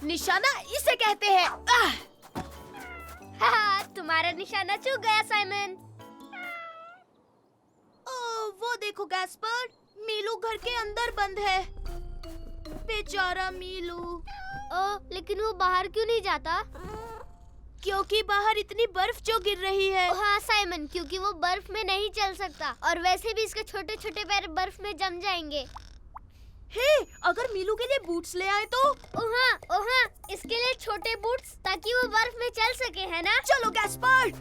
निशाना इसे कहते हैं। तुम्हारा निशाना चूक गया साइमन। वो देखो गैस्पर, मीलू घर के अंदर बंद है। बेचारा मीलू। लेकिन वो बाहर क्यों नहीं जाता? क्योंकि बाहर इतनी बर्फ जो गिर रही है। हाँ साइमन, क्योंकि वो बर्फ में नहीं चल सकता और वैसे भी इसके छोटे छोटे पैर बर्फ में जम जाएंगे। हे, अगर मीलू के लिए बूट्स ले आए तो? ओहा, इसके लिए छोटे बूट्स ताकि वो बर्फ में चल सके, है ना? चलो गैस्पर।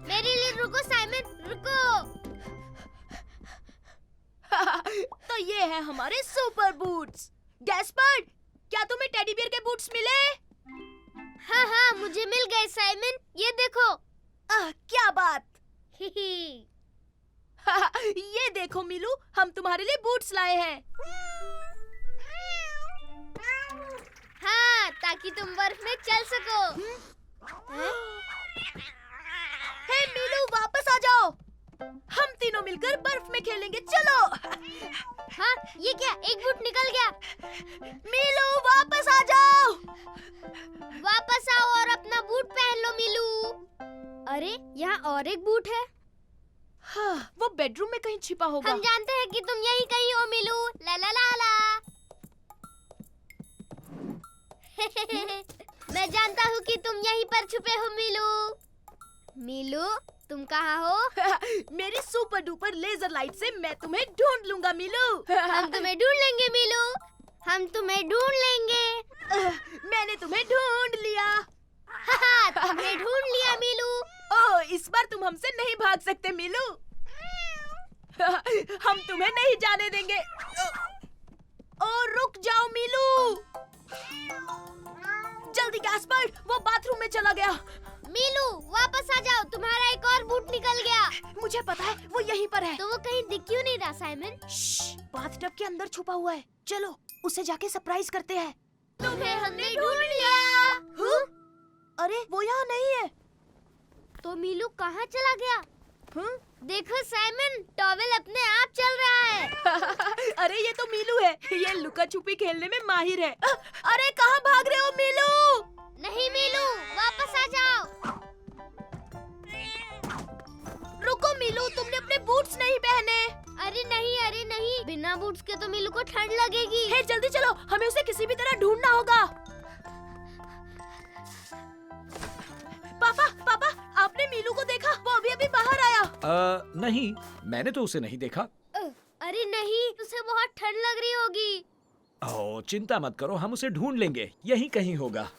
मेरे लिए रुको साइमन, रुको। तो ये है हमारे सुपर बूट्स। गैस्पर, क्या तुम्हें टेडी बियर के बूट्स मिले? हाँ, मुझे मिल गए साइमन, ये देखो। क्या बात। ही। ये देखो मीलू, हम तुम्हारे लिए बूट्स लाए हैं। हाँ, ताकि तुम बर्फ में चल सको। हे मीलू, वापस आ जाओ। हम तीनों मिलकर बर्फ में खेलेंगे, चलो। हाँ, ये क्या, एक बूट निकल गया। मीलू वापस आ जाओ। वापस आओ और अपना बूट पहन लो मीलू। अरे, यहाँ और एक बूट है। हाँ, वो बेडरूम में कहीं छिपा होगा। हम जानते हैं कि तुम यहीं कहीं हो मीलू। ला ला ला ला। मैं जानता हूँ कि तुम यहीं पर छुपे हो मीलू। मीलू, तुम कहाँ हो? मेरी सुपर डुपर लेजर लाइट से मैं तुम्हें ढूंढ लूंगा मीलू। हम तुम्हें ढूंढ लेंगे मीलू, हम तुम्हें ढूंढ लेंगे। मैंने तुम्हें ढूंढ लिया। तुमने ढूंढ लिया मीलू। ओह, इस बार तुम हमसे नहीं भाग सकते मीलू। हम तुम्हें नहीं जाने देंगे। और रुक जाओ मीलू। जल्दी गैस्पर, वो बाथरूम में चला गया। मीलू वापस आ जाओ, तुम्हारा एक और बूट निकल गया। मुझे पता है, वो यहीं पर है। तो वो कहीं दिख क्यों नहीं रहा साइमन? बाथटब के अंदर छुपा हुआ है। चलो उसे जाके सरप्राइज करते हैं। तुम्हें हमने ढूंढ लिया। अरे वो यहाँ नहीं है। तो मीलू कहाँ चला गया? देखो साइमन, टॉवेल अपने आप चल रहा है। अरे ये तो मीलू है, ये लुका छुपी खेलने में माहिर है। अरे कहाँ भाग रहे हो मीलू? नहीं मीलू, वापस आ जाओ। रुको मीलू, तुमने अपने बूट्स नहीं पहने। अरे नहीं, बिना बूट्स के तो मीलू को ठंड लगेगी। हे जल्दी चलो, हमें उसे किसी भी तरह ढूंढना होगा। पापा, आपने मीलू को देखा? वो अभी बाहर आया। नहीं, मैंने तो उसे नहीं देखा। अरे नहीं, उसे बहुत ठंड लग रही होगी। ओह, चिंता मत करो, हम उसे ढूंढ लेंगे, यहीं कहीं होगा।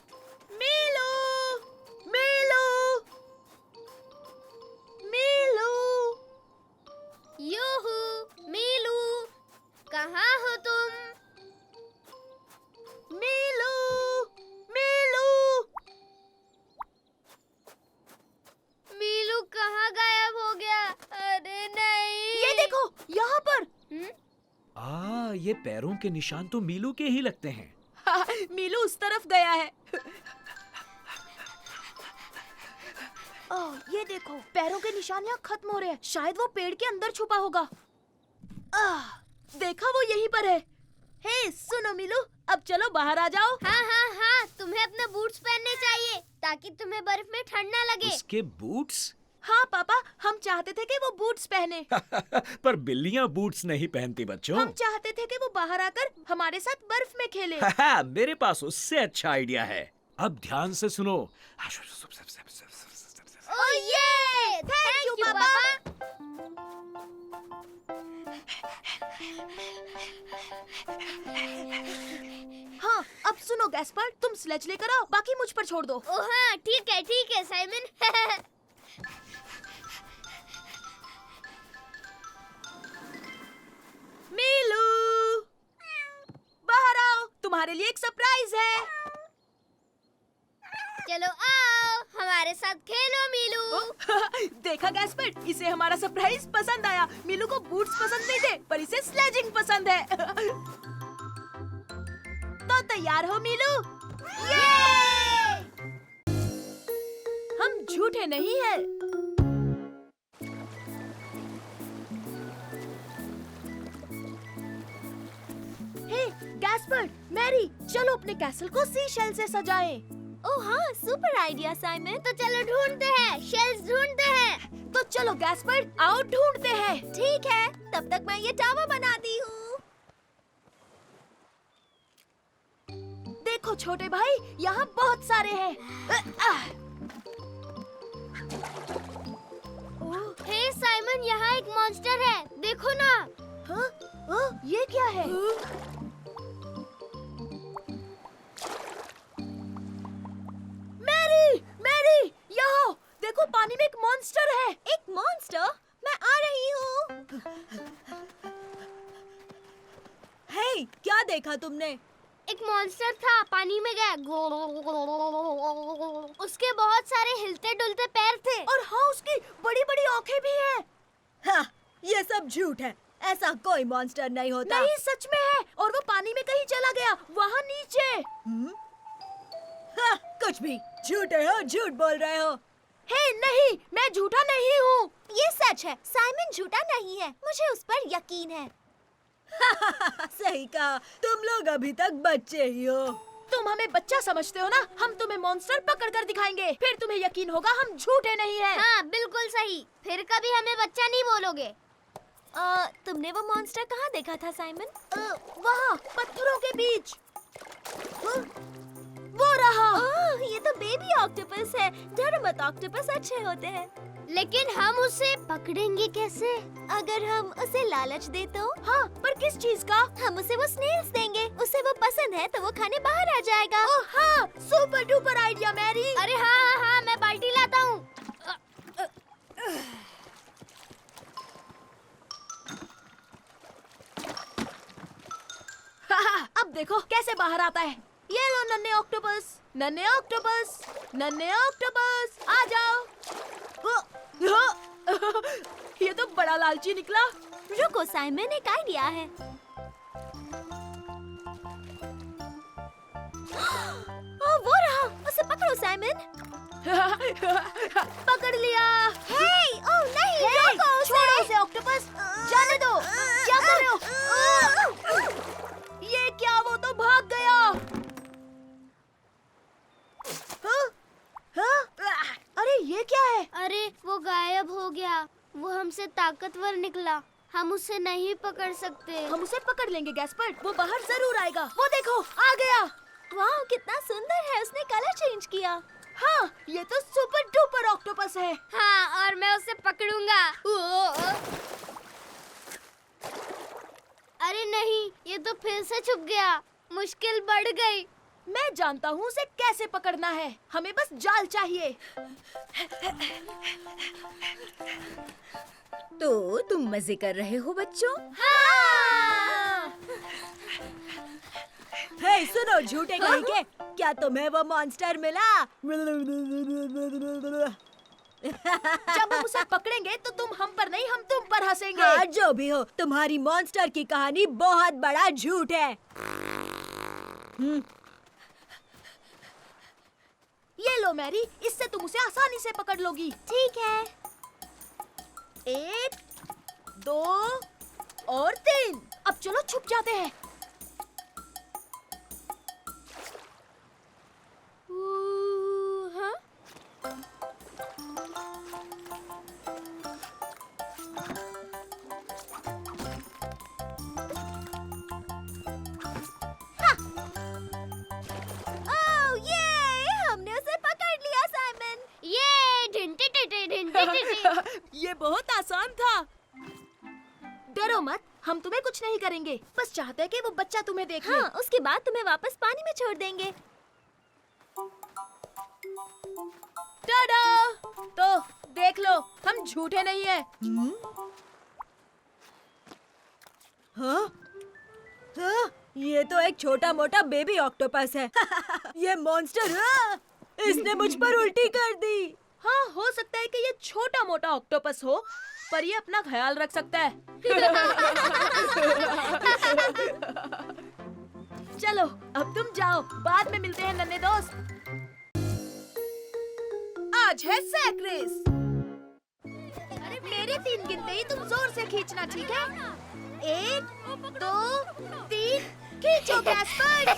यूहू, मीलू, कहाँ हो तुम? मीलू। मीलू कहाँ गायब हो गया? अरे नहीं। ये देखो, यहाँ पर। ये पैरों के निशान तो मीलू के ही लगते हैं। मीलू उस तरफ गया है। ये देखो, पैरों के निशान यहाँ खत्म हो रहे हैं। शायद वो पेड़ के अंदर छुपा होगा। देखा, वो यहीं पर है। हे सुनो मीलू, अब चलो बाहर आ जाओ। हाँ, तुम्हें अपने बूट्स पहनने चाहिए ताकि तुम्हें बर्फ में ठंड ना लगे। उसके बूट्स? हाँ पापा, हम चाहते थे कि वो बूट्स पहने। पर बिल्लियाँ बूट्स नहीं पहनती बच्चों। हम चाहते थे कि वो बाहर आकर हमारे साथ बर्फ में खेले। मेरे पास उससे अच्छा आइडिया है। अब ध्यान से सुनो। ओह ये! थैंक यू पापा। हाँ, अब सुनो गैस्पर, तुम स्लेज लेकर आओ, बाकी मुझ पर छोड़ दो। ओह हाँ, ठीक है साइमन। मीलू, बाहर आओ, तुम्हारे लिए एक सरप्राइज है। चलो आओ, हमारे साथ खेलो मीलू। देखा गैस्पर, इसे हमारा सरप्राइज पसंद आया। मीलू को बूट्स पसंद नहीं थे, पर इसे स्लेजिंग पसंद है। तो तैयार हो मीलू? हम झूठे नहीं हैं। हे, गैस गैस्पर, मैरी, चलो अपने कैसल को सी शेल से सजाएं। ओह हाँ, सुपर आइडिया साइमन। तो चलो ढूंढते हैं, शेल्स ढूंढते हैं। तो चलो गैस्पर, आओ ढूंढते हैं। ठीक है, तब तक मैं ये टावर बनाती हूँ। देखो छोटे भाई, यहाँ बहुत सारे हैं। हे साइमन, यहाँ एक मॉन्स्टर है, देखो ना। हाँ? हाँ? ये क्या है? मैरी, मैरी, यहाँ देखो, पानी में एक मॉन्स्टर है। एक मॉन्स्टर? मैं आ रही हूँ। हे, क्या देखा तुमने? एक मॉन्स्टर था, पानी में गया। उसके बहुत सारे हिलते डुलते पैर थे। और हाँ, उसकी बड़ी बड़ी आंखें भी हैं। हाँ, ये सब झूठ है। ऐसा कोई मॉन्स्टर नहीं होता। नहीं, सच में है। और वो पानी में कहीं चला गया, वहाँ नीचे। हाँ, कुछ भी। झूठे हो, झूठ बोल रहे हो। हे नहीं, मैं झूठा नहीं हूँ। ये सच है, साइमन झूठा नहीं है, मुझे उस पर यकीन है। सही कहा, तुम लोग अभी तक बच्चे ही हो। तुम हमें बच्चा समझते हो ना? हम तुम्हें मॉन्स्टर पकड़ कर दिखाएंगे, फिर तुम्हें यकीन होगा हम झूठे नहीं हैं। हाँ, बिल्कुल सही। फिर कभी हमें बच्चा नहीं बोलोगे। तुमने वो मॉन्स्टर कहाँ देखा था साइमन? वहाँ पत्थरों के बीच। वो रहा। ये तो बेबी ऑक्टोपस है। डरो मत, ऑक्टोपस अच्छे होते हैं। लेकिन हम उसे पकड़ेंगे कैसे? अगर हम उसे लालच दे तो? हाँ, पर किस चीज का? हम उसे वो स्नेल्स देंगे। उसे वो पसंद है तो वो खाने बाहर आ जाएगा। ओह हाँ, सुपर डुपर आइडिया मैरी। अरे हाँ, मैं बाल्टी लाता हूँ। अब देखो कैसे बाहर आता है। ये लो नन्हे ऑक्टोपस, नन्हे ऑक्टोपस, नन्हे ऑक्टोपस, आ जाओ। ये तो बड़ा लालची निकला। रुको साइमन, एक आइडिया है। वो रहा, उसे पकड़ो साइमन। पकड़ लिया। हे, ओह नहीं, रोको उसे। छोड़ो उसे ऑक्टोपस, जाने दो। क्या कर रहे हो? ये क्या, वो तो भाग गया। हाँ? अरे ये क्या है? अरे वो गायब हो गया। वो हमसे ताकतवर निकला, हम उसे नहीं पकड़ सकते। हम उसे पकड़ लेंगे गैस्पर, वो बाहर जरूर आएगा। वो देखो, आ गया। वाह, कितना सुंदर है, उसने कलर चेंज किया। हाँ, ये तो सुपर डुपर ऑक्टोपस है। हाँ, और मैं उसे पकड़ूंगा। अरे नहीं, ये तो फिर से छुप गया। मुश्किल बढ़ गई। मैं जानता हूँ उसे कैसे पकड़ना है। हमें बस जाल चाहिए। तो तुम मजे कर रहे हो बच्चों? हाँ! हे, सुनो झूठे कहीं के, क्या तुम्हें वो मॉन्स्टर मिला? जब हम उसे पकड़ेंगे तो तुम हम पर नहीं, हम तुम पर हंसेंगे। हाँ, जो भी हो, तुम्हारी मॉन्स्टर की कहानी बहुत बड़ा झूठ है। ये लो मैरी, इससे तुम उसे आसानी से पकड़ लोगी। ठीक है। 1, 2 और 3। अब चलो छुप जाते हैं। हाँ? ओह ये, हमने उसे पकड़ लिया साइमन। ये ढिंटी। ये बहुत आसान था। डरो मत, हम तुम्हें कुछ नहीं करेंगे। बस चाहते हैं कि वो बच्चा तुम्हें देख ले। हाँ, उसके बाद तुम्हें वापस पानी में छोड़ देंगे। टाडा! तो देख लो, हम झूठे नहीं हैं। हाँ? हाँ? ये तो एक छोटा मोटा बेबी ऑक्टोपस है। ये मॉन्स्टर, हाँ, इसने मुझ पर उल्टी कर दी। हाँ, हो सकता है कि ये छोटा मोटा ऑक्टोपस हो, पर ये अपना ख्याल रख सकता है। चलो, अब तुम जाओ, बाद में मिलते हैं नन्हे दोस्त। आज है सैक रेस। मेरे 3 गिनते ही तुम जोर से खींचना, ठीक है? 1, 2, 3, खींचो गैस्पर्ड।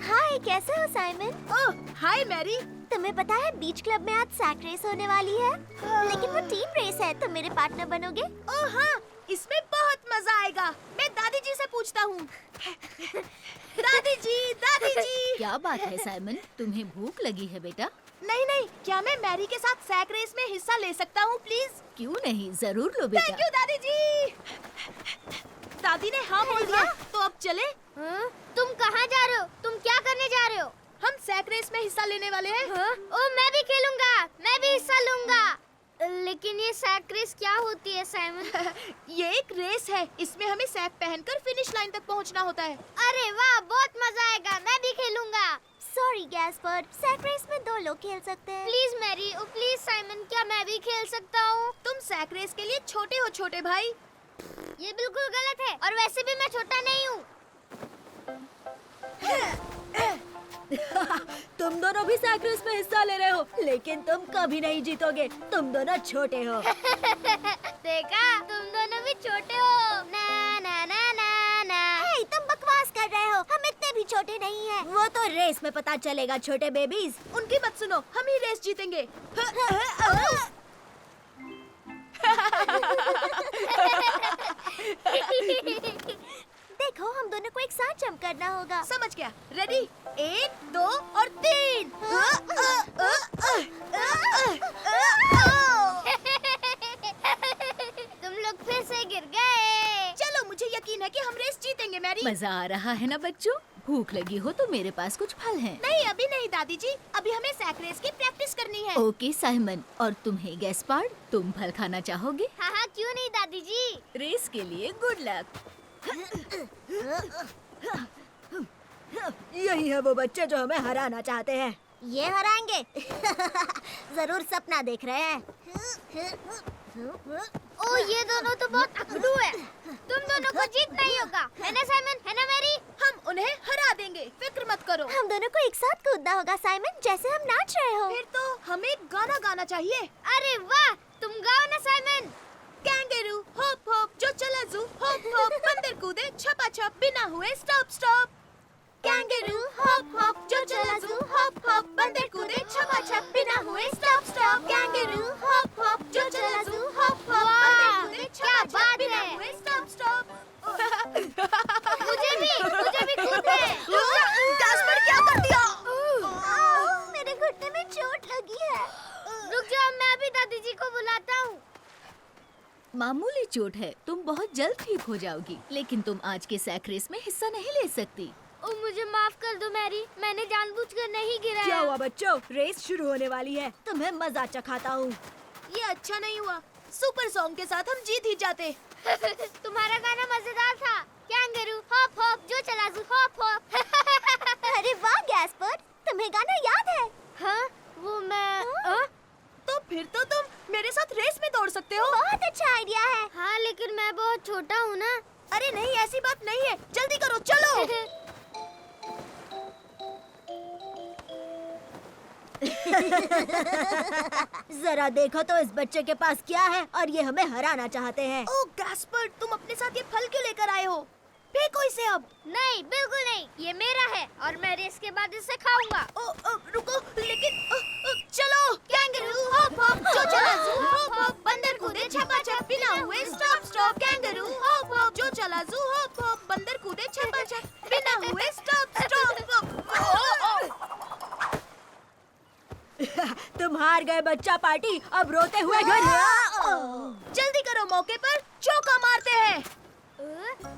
हाय, कैसे हो साइमन? ओह, हाय मैरी। तुम्हें पता है बीच क्लब में आज सैक रेस होने वाली है, लेकिन वो टीम रेस है। तुम मेरे पार्टनर बनोगे? ओह हाँ, इसमें बहुत मजा आएगा। मैं दादी जी से पूछता हूँ। दादी जी। क्या बात है साइमन, तुम्हें भूख लगी है बेटा? नहीं नहीं, क्या मैं मैरी के साथ सैक रेस में हिस्सा ले सकता हूँ प्लीज? क्यों नहीं, जरूर लो थैंक बेटा। यू दादी जी। दादी ने हाँ बोल दिया, तो अब चले। तुम कहाँ जा रहे हो? तुम क्या करने जा रहे हो? हम सैक रेस में हिस्सा लेने वाले हैं। ओ, मैं भी खेलूंगा, मैं भी हिस्सा लूंगा। लेकिन ये सैक रेस क्या होती है साइमन? ये एक रेस है, इसमें हमें सैक पहनकर फिनिश लाइन तक पहुंचना होता है। अरे वाह, बहुत मजा आएगा, मैं भी खेलूंगा। सॉरी गैस्पर्ड, सैक रेस में 2 लोग खेल सकते हैं। Please Mary, oh please Simon, क्या मैं भी खेल सकता हूँ? तुम सैक रेस के लिए छोटे हो छोटे भाई। ये बिल्कुल गलत है, और वैसे भी मैं छोटा नहीं हूँ। तुम दोनों भी सैक रेस में हिस्सा ले रहे हो, लेकिन तुम कभी नहीं जीतोगे। तुम दोनों छोटे हो। देखा, तुम दोनों भी छोटे हो। ना ना ना ना ना। हे, तुम बकवास कर रहे हो, हम इतने भी छोटे नहीं हैं। वो तो रेस में पता चलेगा छोटे बेबीज। उनकी मत सुनो, हम ही रेस जीतेंगे। देखो, हम दोनों को एक साथ जंप करना होगा। समझ गया। रेडी, 1 2 और 3। तुम लोग फिर से गिर गए। चलो, मुझे यकीन है कि हम रेस जीतेंगे मैरी। मजा आ रहा है ना बच्चों? भूख लगी हो तो मेरे पास कुछ फल हैं। नहीं, अभी नहीं दादी जी, अभी हमें सैक रेस की प्रैक्टिस करनी है। ओके साइमन, और तुम्हें गैस्पार्ड, तुम फल खाना चाहोगे? हाँ हाँ, क्यों नहीं दादी जी। रेस के लिए गुड लक। यही है वो बच्चे जो हमें हराना चाहते हैं। ये हराएंगे। जरूर सपना देख रहे हैं। ओ, ये दोनों तो बहुत अकड़ू है। तुम दोनों को जीतना ही होगा, है ना साइमन, है ना मैरी? हम उन्हें हरा देंगे, फिक्र मत करो। हम दोनों को एक साथ कूदना होगा साइमन, जैसे हम नाच रहे हो। फिर तो हमें गाना गाना चाहिए। अरे वाह, तुम गाओ ना साइमन। कैंगरू होप होप जो चला जू, होप होप बंदर कूदे छपा छप बिना हुए stop stop. Kangaroo hope hope जो चला जू, होप होप बंदर कूदे छपा छप बिना हुए stop stop. Kangaroo hope hope जो चला जू, होप होप बंदर कूदे छपा छप बिना हुए स्टॉप स्टॉप। मुझे भी कूदना है। गैस्पर्ड, क्या कर दिया? मेरे घुटने में चोट लगी है। रुक जाओ, मैं अभी दादी जी को बुलाता हूँ। मामूली चोट है, तुम बहुत जल्द ठीक हो जाओगी, लेकिन तुम आज के सैक रेस में हिस्सा नहीं ले सकती। ओ, मुझे माफ कर दो मैरी, मैंने जानबूझकर नहीं गिराया। क्या हुआ बच्चों, रेस शुरू होने वाली है। तुम्हें मजा चखाता हूँ। ये अच्छा नहीं हुआ, सुपर सॉन्ग के साथ हम जीत ही जाते। तुम्हारा गाना मजेदार था। कैंगरू हॉप हॉप जो चला जू, हॉप हॉप। अरे वाह गैस्पर्ड, तुम्हें गाना याद है? हाँ, वो मैं तो फिर तो तुम मेरे साथ रेस में दौड़ सकते हो। बहुत अच्छा आइडिया है। हाँ, लेकिन मैं बहुत छोटा हूँ ना। अरे नहीं, ऐसी बात नहीं है, जल्दी करो, चलो। जरा देखो तो इस बच्चे के पास क्या है, और ये हमें हराना चाहते हैं। ओह गैस्पर्ड, तुम अपने साथ ये फल क्यों लेकर आए हो? फेंको इसे अब। नहीं, बिल्कुल नहीं, ये मेरा है और मैं रेस के बाद इसे खाऊंगा। रुको, लेकिन चलो। कैंगरू हॉप हॉप जो चला जू, हॉप हॉप बंदर कूदे छपा छप बिना हुए stop stop. Kangaroo hop hop जो चला जू, हॉप हॉप बंदर कूदे छपा छप बिना हुए स्टॉप स्टॉप। तुम हार गए बच्चा पार्टी, अब रोते हुए घर। जल्दी करो, मौके पर चौका मारते हैं।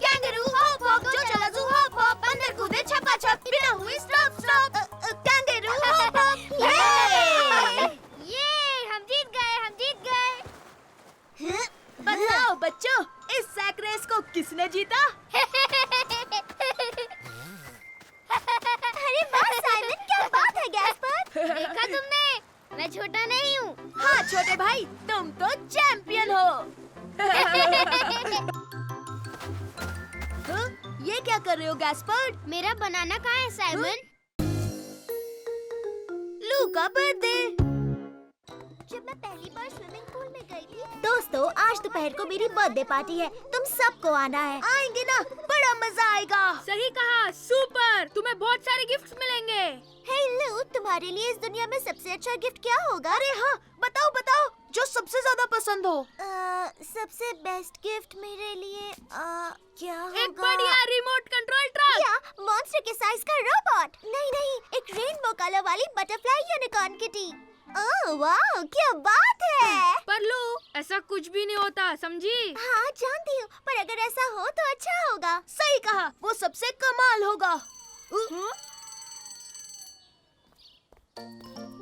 कैंगरू हॉप हॉप जो चला जू, हॉप हॉप बंदर कूदे छपा छप बिना हुए stop stop. Kangaroo hop hop. ये हम जीत गए। बताओ बच्चों, इस सैक रेस को किसने जीता? अरे वाह साइमन, क्या बात है गैस्पर्ड। देखा तुमने, मैं छोटा नहीं हूँ। हाँ छोटे भाई, तुम तो चैंपियन हो। ये क्या कर रहे हो गैस्पर्ड? मेरा बनाना कहाँ है साइमन? लू का बर्थडे। जब मैं पहली बार स्विमिंग पूल में गई थी। दोस्तों, आज दोपहर को मेरी बर्थडे पार्टी है, तुम सबको आना है। आएंगे ना, बड़ा मजा आएगा। सही कहा, सुपर। तुम्हें बहुत सारे गिफ्ट्स मिलेंगे। हे लू, तुम्हारे लिए इस दुनिया में सबसे अच्छा गिफ्ट क्या होगा? अरे हाँ, बताओ बताओ, जो सबसे ज्यादा पसंद हो। सबसे बेस्ट गिफ्ट मेरे लिए क्या होगा? एक बढ़िया रिमोट कंट्रोल ट्रक। या मॉन्स्टर के साइज का रोबोट। नहीं नहीं, एक रेनबो कलर वाली बटरफ्लाई यूनिकॉर्न किटी। ओह वाह, क्या बात है। पर लू, ऐसा कुछ भी नहीं होता, समझी? हाँ जानती हूँ, पर अगर ऐसा हो तो अच्छा होगा। सही कहा, वो सबसे कमाल होगा।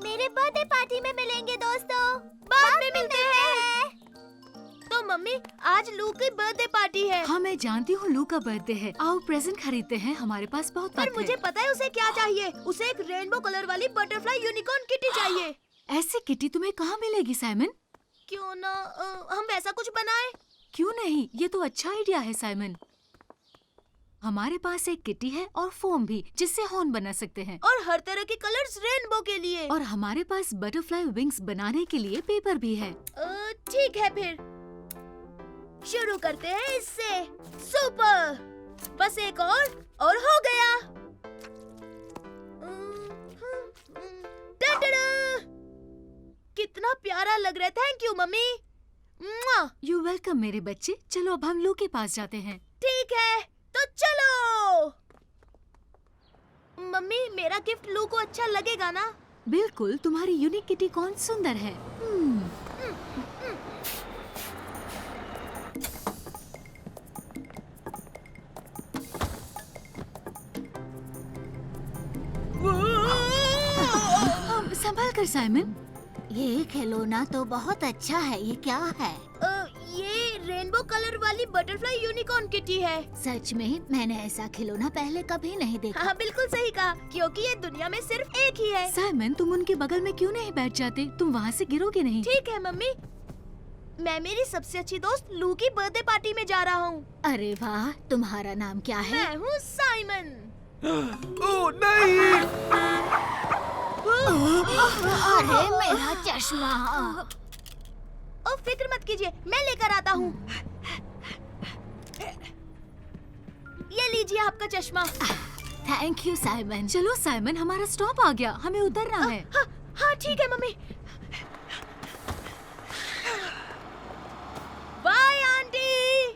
मेरे बर्थडे पार्टी में मिलेंगे दोस्तों। बाद में मिलते हैं। तो मम्मी, आज लू की बर्थडे पार्टी है। हाँ, मैं जानती हूँ लू का बर्थडे है। आओ प्रेजेंट खरीदते हैं, हमारे पास बहुत पर वक्त मुझे है। पता है उसे क्या चाहिए। उसे एक रेनबो कलर वाली बटरफ्लाई यूनिकॉर्न किटी चाहिए। ऐसी किटी तुम्हें कहाँ मिलेगी साइमन? क्यों ना हम वैसा कुछ बनाए। क्यों नहीं, ये तो अच्छा आइडिया है साइमन। हमारे पास एक किटी है और फोम भी, जिससे हॉर्न बना सकते हैं। और हर तरह के कलर्स रेनबो के लिए। और हमारे पास बटरफ्लाई विंग्स बनाने के लिए पेपर भी है। ठीक है, फिर शुरू करते हैं इससे। सुपर, बस एक और हो गया। टडडा! कितना प्यारा लग रहा है। Thank you mummy. मुआ! यू वेलकम मेरे बच्चे। चलो अब हम लू के पास जाते हैं। ठीक है, तो चलो। मम्मी, मेरा गिफ्ट लू को अच्छा लगेगा ना? बिल्कुल, तुम्हारी यूनिक किटी कौन सुंदर है। संभाल कर साइमन। ये खिलौना तो बहुत अच्छा है। ये क्या है? ये रेनबो कलर वाली बटरफ्लाई यूनिकॉर्न किटी है। सच में मैंने ऐसा खिलौना पहले कभी नहीं देखा। हाँ, बिल्कुल सही कहा, क्योंकि ये दुनिया में सिर्फ एक ही है। साइमन, तुम उनके बगल में क्यों नहीं बैठ जाते? तुम वहाँ से गिरोगे नहीं। ठीक है मम्मी, मैं मेरी सबसे अच्छी दोस्त लू की बर्थडे पार्टी में जा रहा हूँ। अरे वाह, तुम्हारा नाम क्या है? मैं हूँ साइमन। ओह नहीं! अरे मेरा चश्मा। ओ फिक्र मत कीजिए, मैं लेकर आता हूँ। ये लीजिए आपका चश्मा। Thank you Simon. चलो साइमन, हमारा स्टॉप आ गया, हमें उतरना है। हाँ, हाँ ठीक है मम्मी। Bye aunty.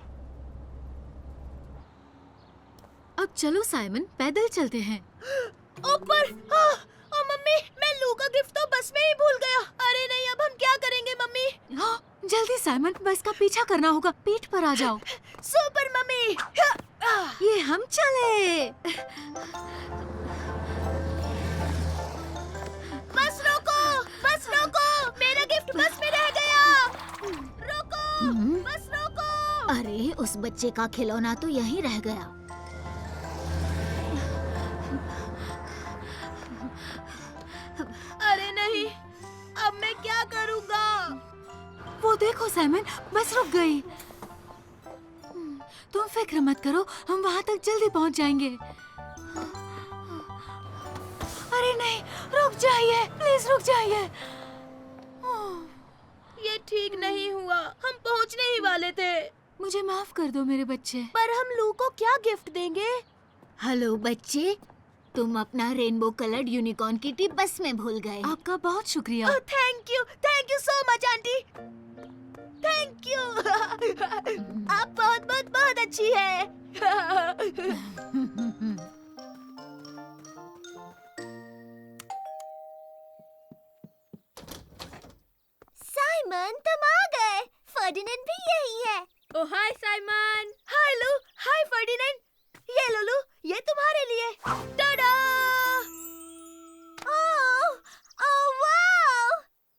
अब चलो साइमन, पैदल चलते हैं। ऊपर। ओ मम्मी, मैं लू का गिफ्ट तो बस में ही भूल गया। अरे नहीं, अब हम क्या करेंगे मम्मी? हाँ, जल्दी साइमन, बस का पीछा करना होगा। पीठ पर आ जाओ। Super mummy. ये हम चले। बस रोको, बस रोको, मेरा गिफ्ट बस में रह गया। रोको, बस रोको। अरे उस बच्चे का खिलौना तो यहीं रह गया। अरे नहीं, अब मैं क्या करूँगा? वो देखो साइमन, बस रुक गई। तुम फिक्र मत करो, हम वहाँ तक जल्दी पहुँच जाएंगे। अरे नहीं, रुक जाइए, प्लीज रुक जाइए। ये ठीक नहीं हुआ, हम पहुँचने ही वाले थे। मुझे माफ कर दो मेरे बच्चे। पर हम लू को क्या गिफ्ट देंगे? हेलो बच्चे, तुम अपना रेनबो कलर्ड यूनिकॉर्न किटी बस में भूल गए। आपका बहुत शुक्रिया। Thank you so much aunty. Thank you. आप बहुत बहुत बहुत अच्छी है। साइमन, तुम आ गए। फर्डिनेंड भी यही है। ओ हाय साइमन। हाय लू, हाय फर्डिनेंड। ये लो लू, ये तुम्हारे लिए। टाडा! Oh wow!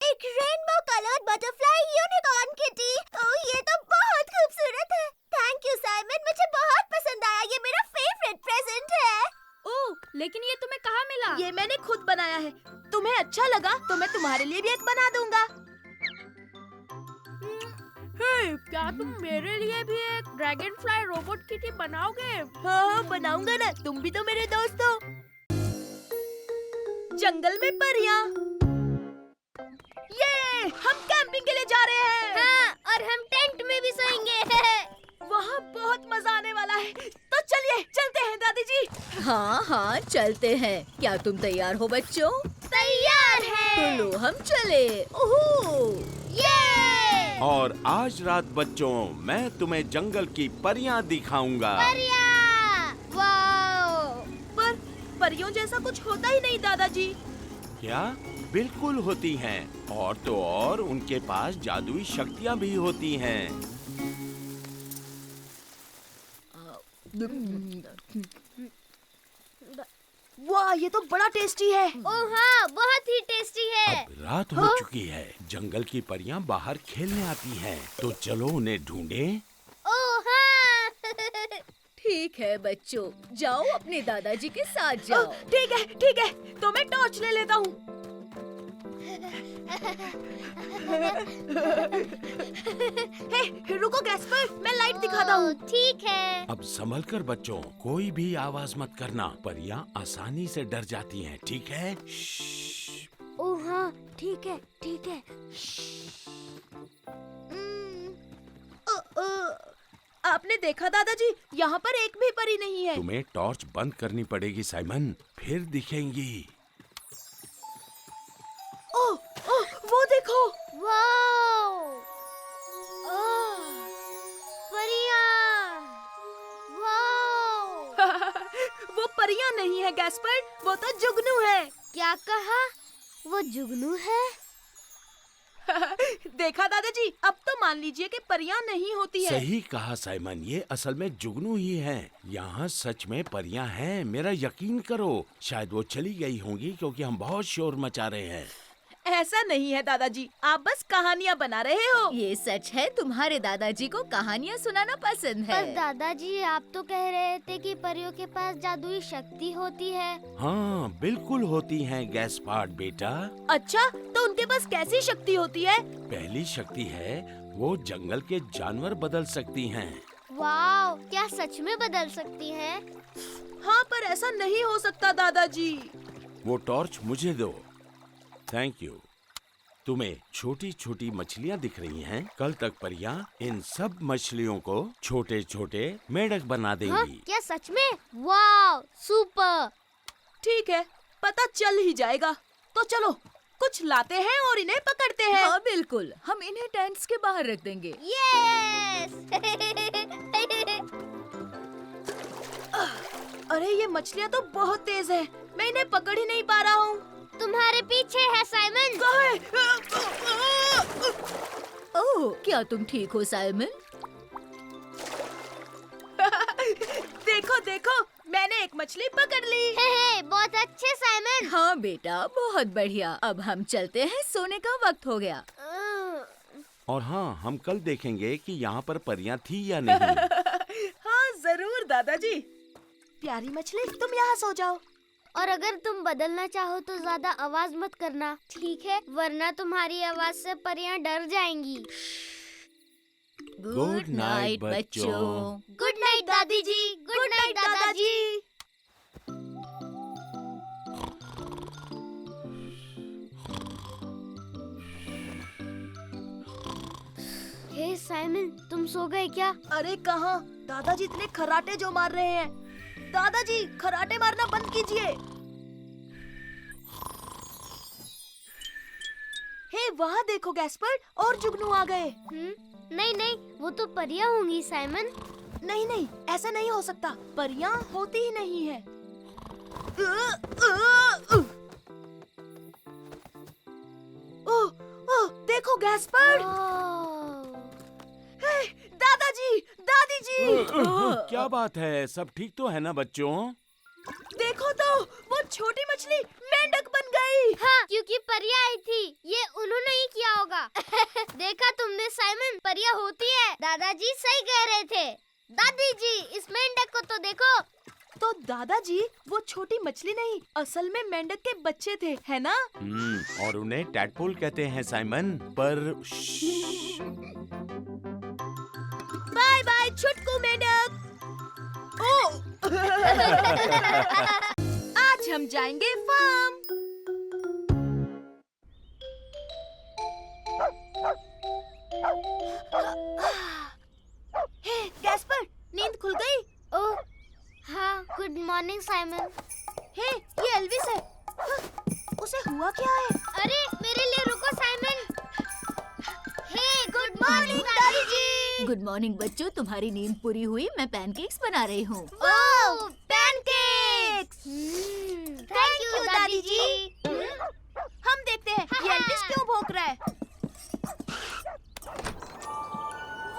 एक rainbow coloured butterfly unicorn kitty. Oh, ये तो बहुत खूबसूरत है। थैंक यू साइमन, मुझे बहुत पसंद आया। ये मेरा फेवरेट प्रेजेंट है। ओह, लेकिन ये तुम्हें कहाँ मिला? ये मैंने खुद बनाया है। तुम्हें अच्छा लगा तो मैं तुम्हारे लिए भी एक बना दूंगा। क्या तुम मेरे लिए भी एक ड्रैगन फ्लाई रोबोट किटी बनाओगे? हाँ, बनाऊंगा ना, तुम भी तो मेरे दोस्त हो। जंगल में परियां। ये हाँ हाँ चलते हैं। क्या तुम तैयार हो बच्चों? तैयार है। तो लो हम चले। ओहो! ये और आज रात बच्चों मैं तुम्हें जंगल की परियां दिखाऊंगा। वाओ! पर परियों जैसा कुछ होता ही नहीं दादाजी। क्या? बिल्कुल होती हैं। और तो और उनके पास जादुई शक्तियां भी होती हैं। वाह, ये तो बड़ा टेस्टी है। ओह हाँ, बहुत ही टेस्टी है। अब रात हो चुकी है। जंगल की परियां बाहर खेलने आती हैं। तो चलो उन्हें ढूंढें। ओह हाँ। ठीक है बच्चों, जाओ अपने दादाजी के साथ जाओ। ठीक है, तो मैं टॉर्च ले लेता हूँ। हे, रुको गैस्पर, मैं लाइट दिखाता हूँ। ठीक है। अब संभल कर बच्चों, कोई भी आवाज मत करना। परियां आसानी से डर जाती हैं, ठीक है? श्श्श। ओह हाँ, ठीक है, ठीक है। आपने देखा दादाजी, यहाँ पर एक भी परी नहीं है। तुम्हें टॉर्च बंद करनी पड़ेगी साइमन, फिर दिखेंगी। ओह, वो देखो। वाओ! ओह, परियां! वाओ! वो परियां नहीं है गैस्पर, वो तो जुगनू है। क्या कहा? वो जुगनू है? देखा दादाजी, अब तो मान लीजिए कि परियां नहीं होती है। सही कहा साइमन, ये असल में जुगनू ही हैं। यहाँ सच में परियां हैं, मेरा यकीन करो। शायद वो चली गई होंगी क्योंकि हम बहुत शोर मचा रहे हैं। ऐसा नहीं है दादाजी, आप बस कहानियाँ बना रहे हो। ये सच है, तुम्हारे दादाजी को कहानियाँ सुनाना पसंद है। पर दादाजी, आप तो कह रहे थे कि परियों के पास जादुई शक्ति होती है। हाँ बिल्कुल होती हैं गैस्पार्ड बेटा। अच्छा, तो उनके पास कैसी शक्ति होती है? पहली शक्ति है वो जंगल के जानवर बदल सकती हैं। वाओ! क्या सच में बदल सकती हैं? हाँ, पर ऐसा नहीं हो सकता दादाजी। वो टॉर्च मुझे दो। Thank you. तुम्हें छोटी छोटी मछलियाँ दिख रही हैं। कल तक परियां इन सब मछलियों को छोटे छोटे मेढक बना हाँ, देंगी। क्या सच में? वाओ! सुपर! ठीक है, पता चल ही जाएगा। तो चलो कुछ लाते हैं और इन्हें पकड़ते हैं। हाँ बिल्कुल, हम इन्हें टेंट्स के बाहर रख देंगे। यस! अरे ये मछलियाँ तो बहुत तेज है, मैं इन्हें पकड़ ही नहीं पा रहा हूँ। तुम्हारे पीछे है साइमन। ओह, क्या तुम ठीक हो साइमन? देखो देखो, मैंने एक मछली पकड़ ली। हे, बहुत अच्छे साइमन। हाँ बेटा, बहुत बढ़िया। अब हम चलते हैं, सोने का वक्त हो गया। और हाँ, हम कल देखेंगे कि यहाँ पर परियां थी या नहीं। हाँ जरूर दादाजी। प्यारी मछली, तुम यहाँ सो जाओ। और अगर तुम बदलना चाहो तो ज्यादा आवाज मत करना, ठीक है? वरना तुम्हारी आवाज से परियां डर जाएंगी। गुड नाइट बच्चों। गुड नाइट दादी जी। गुड नाइट दादाजी। हे साइमन, तुम सो गए क्या? अरे कहाँ, दादाजी इतने खराटे जो मार रहे हैं। दादाजी खराटे मारना बंद कीजिए। हे वहाँ देखो गैस्पर, और जुगनू आ गए। नहीं नहीं, वो तो परियां होंगी साइमन। नहीं नहीं, ऐसा नहीं हो सकता, परियां होती ही नहीं है। ओह, ओह, देखो गैस्पर। हे, दादाजी, दादी जी। क्या बात है, सब ठीक तो है ना बच्चों? देखो तो, वो छोटी मछली मेंढक बन गई। हाँ, क्योंकि परियां आई थी। ये उन्होंने ही किया होगा। देखा तुमने साइमन, परियां होती है। दादाजी सही कह रहे थे। दादी जी, इस मेंढक को तो देखो। तो दादाजी, वो छोटी मछली नहीं, असल में मेंढक के बच्चे थे, है ना? और उन्हें टैडपोल कहते हैं साइमन। पर बाय बाय छुटकू मेंढक। ओह! आज हम जाएंगे फार्म। हे गैस्पर, नींद खुल गई? ओह हाँ, गुड मॉर्निंग साइमन। हे, ये एल्विस है। उसे हुआ क्या है? अरे मेरे लिए रुको साइमन। हे गुड मॉर्निंग दादी जी। गुड मॉर्निंग बच्चों, तुम्हारी नींद पूरी हुई। मैं पैनकेक्स बना रही हूँ। ओह पैनकेक्स। थैंक यू दादी जी। हम देखते हैं ये एल्विस क्यों भौंक रहा है।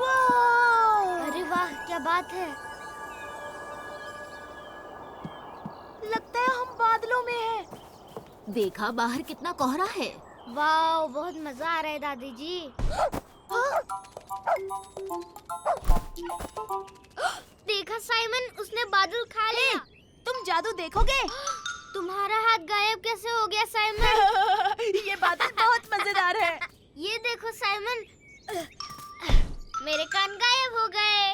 वाह! अरे वाह क्या बात है। लगता है हम बादलों में हैं। देखा बाहर कितना कोहरा है। वाह बहुत मजा आ रहा है दादी जी। देखा साइमन, उसने बादल खा लिया। तुम जादू देखोगे? तुम्हारा हाथ गायब कैसे हो गया साइमन? ये बादल बहुत मजेदार है। ये देखो साइमन, मेरे कान गायब हो गए।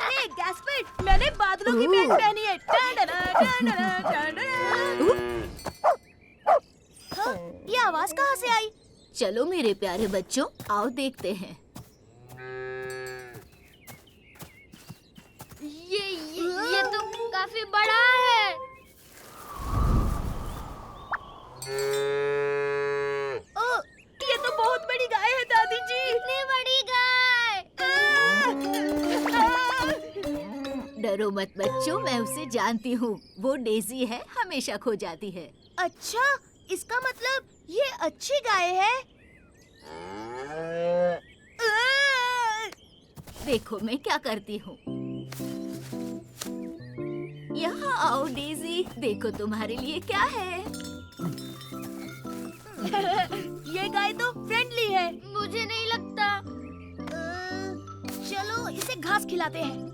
हे गैस्पर्ड, मैंने बादलों की पैंट पहनी है। हाँ, ये आवाज कहाँ से आई? चलो मेरे प्यारे बच्चों, आओ देखते हैं। ये तो काफी बड़ा है। ओ, ये तो बहुत बड़ी गाय है दादी जी। इतनी बड़ी गाय। डरो मत बच्चों, मैं उसे जानती हूँ। वो डेजी है, हमेशा खो जाती है। अच्छा, इसका मतलब ये अच्छी गाय है। देखो मैं क्या करती हूँ। यहाँ आओ डेजी, देखो तुम्हारे लिए क्या है। ये गाय तो फ्रेंडली है। मुझे नहीं लगता। चलो इसे घास खिलाते हैं।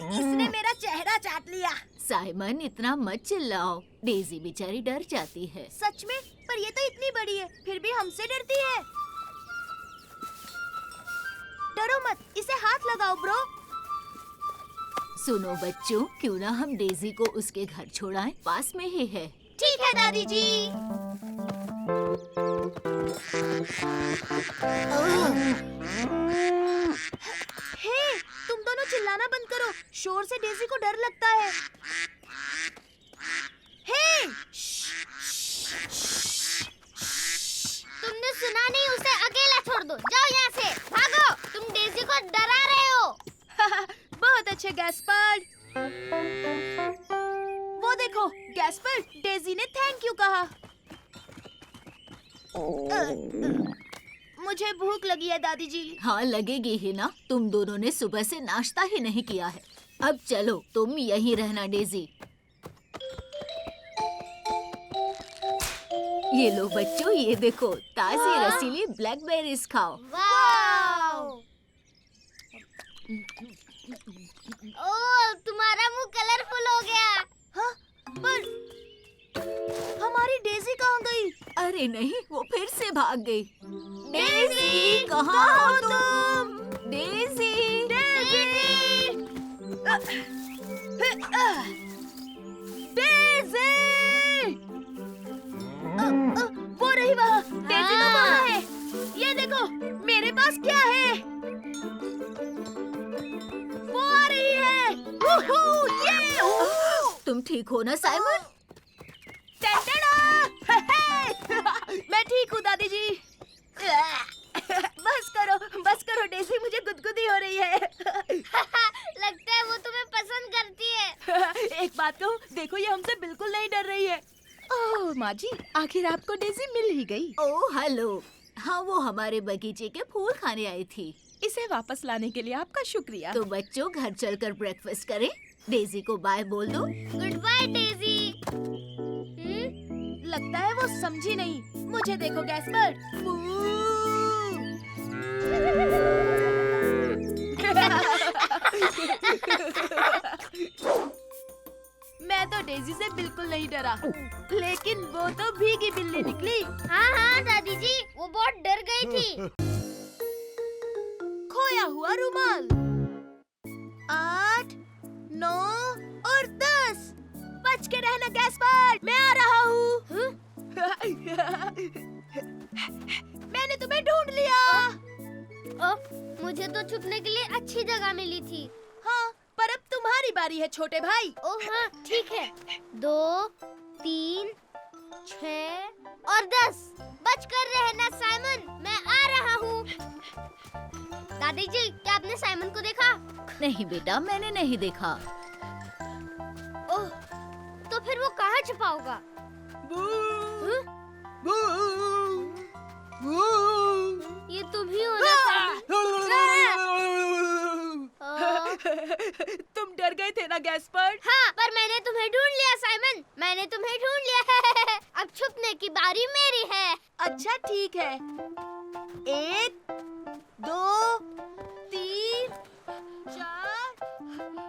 इसने मेरा चेहरा चाट लिया। साइमन इतना मत चिल्लाओ, डेजी बेचारी डर जाती है। सच में? पर ये तो इतनी बड़ी है, फिर भी हमसे डरती है। डरो मत, इसे हाथ लगाओ ब्रो। सुनो बच्चों, क्यों ना हम डेजी को उसके घर छोड़ाएं, पास में ही है। ठीक है दादी जी। हे, तुम दोनों चिल्लाना बंद करो। शोर से डेजी को डर लगता है। हे, तुमने सुना नहीं? उसे अकेला छोड़ दो। जाओ यहाँ से, भागो। तुम डेजी को डरा रहे हो। बहुत अच्छे गैस्पर्ड। वो देखो गैस्पर्ड, डेजी ने थैंक यू कहा। मुझे भूख लगी है दादी जी। हाँ लगेगी ही ना, तुम दोनों ने सुबह से नाश्ता ही नहीं किया है। अब चलो तुम यहीं रहना डेजी। ये लो बच्चों, ये देखो ताजी रसीली ब्लैकबेरीज खाओ। वाओ! ओह, तुम्हारा मुंह कलरफुल हो गया। हाँ, पर हमारी डेजी कहाँ गई? अरे नहीं, वो फिर से भाग गई। डेजी, कहाँ हो तुम? Daisy, Daisy! वो रही वहाँ। डेजी तो वहाँ है। ये देखो मेरे पास क्या है। वो आ रही है। वूहू, ये! तुम ठीक हो ना साइमन? मैं ठीक हूँ दादी जी। बस करो डेजी, मुझे गुदगुदी हो रही है। लगता है वो तुम्हें पसंद करती है। एक बात कहूँ, देखो ये हमसे बिल्कुल नहीं डर रही है। ओह माँ जी, आखिर आपको डेजी मिल ही गई। Oh hello. हाँ, वो हमारे बगीचे के फूल खाने आई थी। इसे वापस लाने के लिए आपका शुक्रिया। तो बच्चों घर चलकर ब्रेकफास्ट करें। डेजी को बाय बोल दो। Good bye Daisy. लगता है वो समझी नहीं। मुझे देखो गैस्पर्ड। मैं तो डेजी से बिल्कुल नहीं डरा, लेकिन वो तो भीगी बिल्ली निकली। हाँ हाँ दादी जी, वो बहुत डर गई थी। खोया हुआ रुमाल। 8, 9 और 10। बच के रहना गैस्पर्ड, मैं आ रहा हूँ। मैंने मैंने तुम्हें ढूंढ लिया। मुझे तो छुपने के लिए अच्छी जगह मिली थी। हाँ, पर अब तुम्हारी बारी है छोटे भाई। ओह हाँ, ठीक है। 2, 3, 6 और 10। बच कर रहना साइमन, मैं आ रहा हूँ। दादी जी, क्या आपने साइमन को देखा? नहीं बेटा, मैंने नहीं देखा। ओह, तो फिर वो कहाँ छुपा होगा? ये तुम ही हो ना साइमन? तुम डर गए थे ना गैस्पर्ड? हाँ, पर मैंने तुम्हें ढूंढ लिया साइमन, मैंने तुम्हें ढूंढ लिया। अब छुपने की बारी मेरी है। अच्छा ठीक है। 1, 2, 3, 4,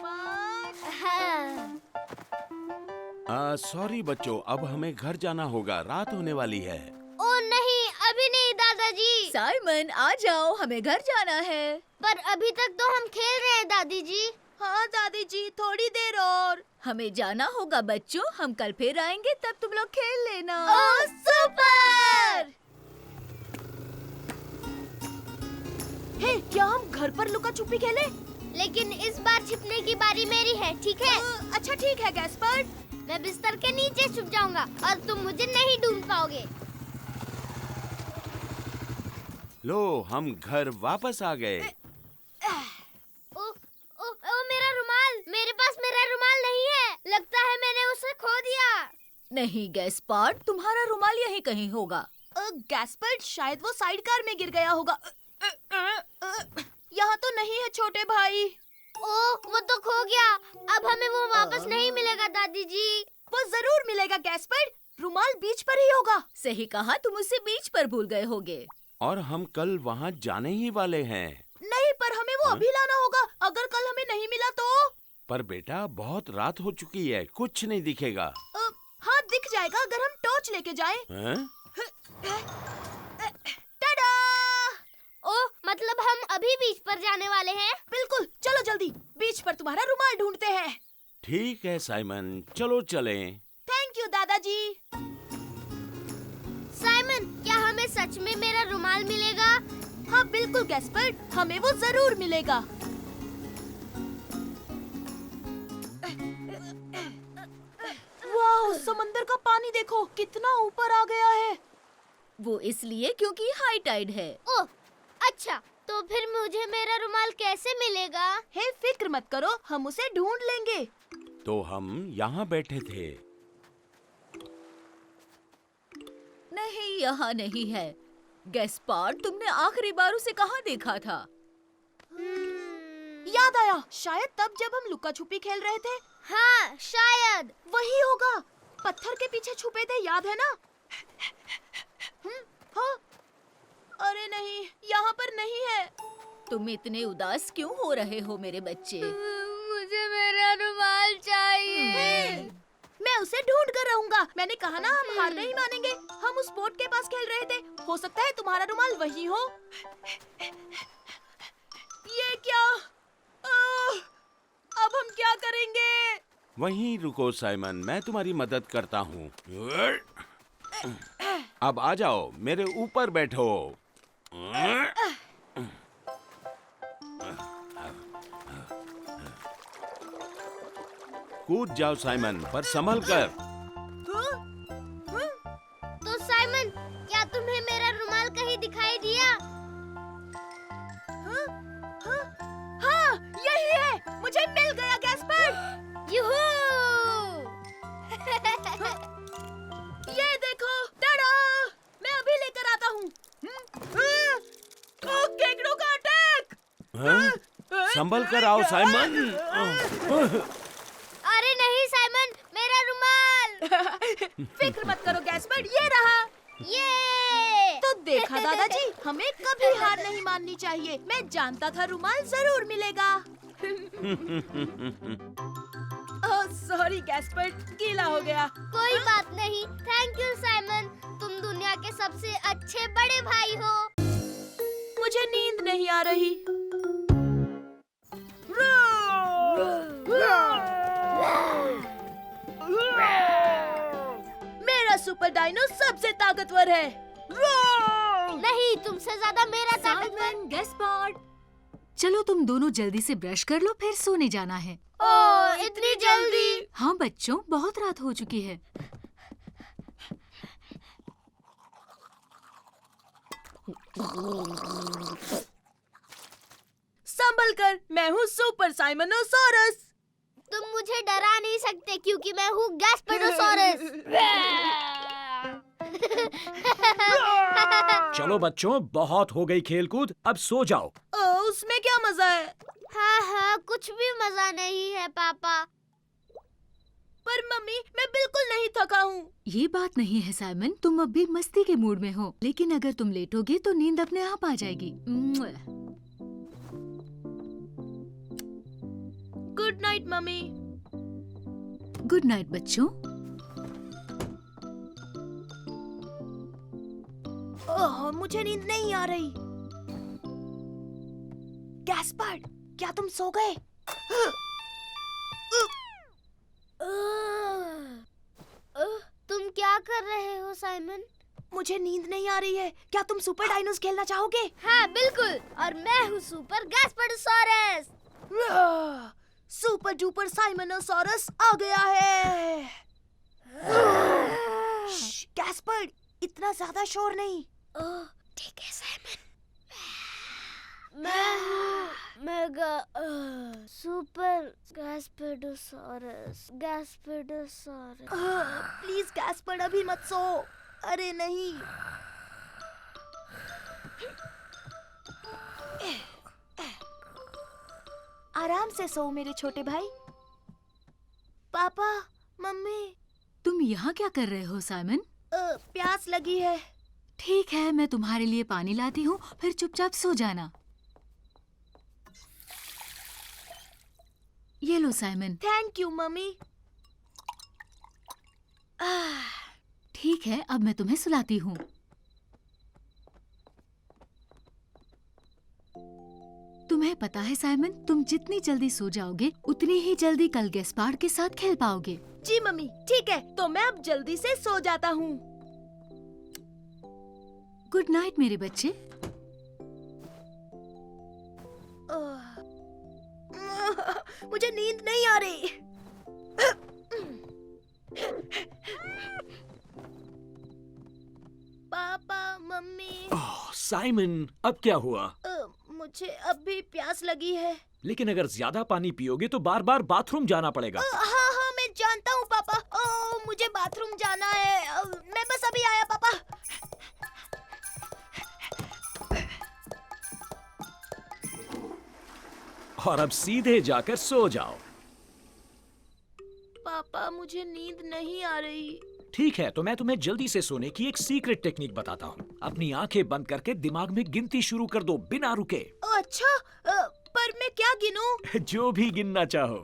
5। सॉरी बच्चों, अब हमें घर जाना होगा, रात होने वाली है। ओ नहीं, अभी नहीं दादाजी। साइमन आ जाओ, हमें घर जाना है। पर अभी तक तो हम खेल रहे हैं दादी जी। हाँ दादी जी, थोड़ी देर और। हमें जाना होगा बच्चों, हम कल फिर आएंगे, तब तुम लोग खेल लेना। ओह सुपर! हे, क्या हम घर पर लुका छुपी खेले? लेकिन इस बार छिपने की बारी मेरी है, ठीक है? अच्छा ठीक है गैस्पर्ड। मैं बिस्तर के नीचे छुप जाऊंगा और तुम मुझे नहीं ढूंढ पाओगे। लो, हम घर वापस आ गए। ओ, ओ, ओ मेरा रुमाल, मेरे पास मेरा रुमाल नहीं है। लगता है मैंने उसे खो दिया। नहीं गैस्पर्ड, तुम्हारा रुमाल यहीं कहीं होगा। गैस्पर्ड, शायद वो साइड कार में गिर गया होगा। यहाँ तो नहीं है छोटे भाई। ओह, वो तो खो गया। अब हमें वो वापस नहीं मिलेगा दादी जी। वो जरूर मिलेगा गैस्पर्ड, रुमाल बीच पर ही होगा। सही कहा, तुम उसे बीच पर भूल गए होगे। और हम कल वहाँ जाने ही वाले हैं। नहीं, पर हमें वो अभी लाना होगा। अगर कल हमें नहीं मिला तो? पर बेटा, बहुत रात हो चुकी है, कुछ नहीं दिखेगा। हाँ, दिख जाएगा अगर हम टॉर्च लेके जाएं। हैं? टाडा! ओह, मतलब हम अभी बीच पर जाने वाले हैं? बिल्कुल, चलो जल्दी, बीच पर तुम्हारा रुमाल ढूंढते हैं। ठीक है साइमन, चलो चलें। थैंक यू दादाजी। साइमन, क्या हमें सच में मेरा रुमाल मिलेगा? हाँ बिल्कुल गैस्पर्ड, हमें वो जरूर मिलेगा। वाह, समंदर का पानी देखो, कितना ऊपर आ गया है। वो इसलिए क्योंकि हाई टाइड है। ओह, अच्छा, तो फिर मुझे मेरा रुमाल कैसे मिलेगा? हे, फिक्र मत करो, हम उसे ढूंढ लेंगे। तो हम यहाँ बैठे थे। नहीं, यहाँ नहीं है। गैस्पर्ड, तुमने आखिरी बार उसे कहाँ देखा था? याद आया, शायद तब जब हम लुका छुपी खेल रहे थे। हाँ, शायद वही होगा, पत्थर के पीछे छुपे थे, याद है ना? हाँ? अरे नहीं, यहाँ पर नहीं है। तुम इतने उदास क्यों हो रहे हो मेरे बच्चे? मुझे मेरा रुमाल चाहिए। मैं उसे ढूंढ कर रहूंगा। मैंने कहा ना, हम हार नहीं मानेंगे। हम उस बोट के पास खेल रहे थे, हो सकता है तुम्हारा रुमाल वही हो। ये क्या? अब हम क्या करेंगे? वहीं रुको साइमन, मैं तुम्हारी मदद करता हूँ। अब आ जाओ, मेरे ऊपर बैठो। कूद जाओ साइमन, पर संभल कर। तो साइमन, क्या तुम्हें मेरा रुमाल कहीं दिखाई दिया? हाँ, यही है, मुझे मिल गया गैस्पर्ड। यूहू! ये देखो, टाडा! मैं अभी लेकर आता हूँ। केकड़ों का अटैक! हैं? संभल कर आओ साइमन। अरे नहीं साइमन, मेरा रुमाल! फिक्र मत करो गैस्पर्ड, ये रहा। ये! तो देखा दादाजी, हमें कभी हार नहीं माननी चाहिए। मैं जानता था रुमाल जरूर मिलेगा। सॉरी गैस्पर्ड, गीला हो गया। कोई बात नहीं। थैंक यू साइमन, तुम दुनिया के सबसे अच्छे बड़े भाई हो। मुझे नींद नहीं आ रही। मेरा सुपर डायनो सबसे ताकतवर है। नहीं, तुमसे ज्यादा मेरा ताकतवर। साइमन, गैस्पार्ड, चलो तुम दोनों जल्दी से ब्रश कर लो, फिर सोने जाना है। ओह, इतनी जल्दी? हाँ बच्चों, बहुत रात हो चुकी है। संभल कर, मैं हूँ सुपर साइमनोसॉरस। तुम मुझे डरा नहीं सकते क्योंकि मैं हूँ गैस्पर्डोसॉरस। चलो बच्चों, बहुत हो गई खेलकूद, अब सो जाओ। उसमें क्या मजा है? हाँ हाँ, कुछ भी मजा नहीं है पापा। पर मम्मी, मैं बिल्कुल नहीं थका हूँ। ये बात नहीं है साइमन, तुम अब भी मस्ती के मूड में हो, लेकिन अगर तुम लेटोगे तो नींद अपने आप आ जाएगी। Good night mummy. Good night बच्चों। ओह, मुझे नींद नहीं आ रही। गैस्पर्ड, क्या तुम सो गए? तुम क्या कर रहे हो साइमन? मुझे नींद नहीं आ रही है। क्या तुम सुपर डायनोस खेलना चाहोगे? हाँ बिल्कुल, और मैं हूँ सुपर गैस्पर्डोसॉरस। सुपर डुपर साइमनोसॉरस आ गया है। गैस्पर्ड, इतना ज्यादा शोर नहीं। ठीक है साइमन। मैं हूँ सुपर गैस्पर्डोसॉरस। प्लीज गैस्पर्ड, अभी मत सो। अरे नहीं। आराम से सो मेरे छोटे भाई। पापा, मम्मी। तुम यहाँ क्या कर रहे हो साइमन? प्यास लगी है। ठीक है, मैं तुम्हारे लिए पानी लाती हूँ, फिर चुपचाप सो जाना। ये लो साइमन। Thank you mummy. ठीक है, अब मैं तुम्हें सुलाती हूँ। तुम्हें पता है साइमन, तुम जितनी जल्दी सो जाओगे उतनी ही जल्दी कल गैस्पार्ड के साथ खेल पाओगे। जी मम्मी, ठीक है, तो मैं अब जल्दी से सो जाता हूँ। गुड नाइट मेरे बच्चे। मुझे नींद नहीं आ रही। पापा, मम्मी। ओह, साइमन, अब क्या हुआ? मुझे अब भी प्यास लगी है। लेकिन अगर ज्यादा पानी पियोगे तो बार बार बाथरूम जाना पड़ेगा। हाँ हाँ, मैं जानता हूँ पापा। मुझे बाथरूम जाना है। मैं बस अभी आया पापा। और अब सीधे जाकर सो जाओ। पापा, मुझे नींद नहीं आ रही। ठीक है, तो मैं तुम्हें जल्दी से सोने की एक सीक्रेट टेक्निक बताता हूँ। अपनी आंखें बंद करके दिमाग में गिनती शुरू कर दो बिना रुके। अच्छा, पर मैं क्या गिनूं? जो भी गिनना चाहो।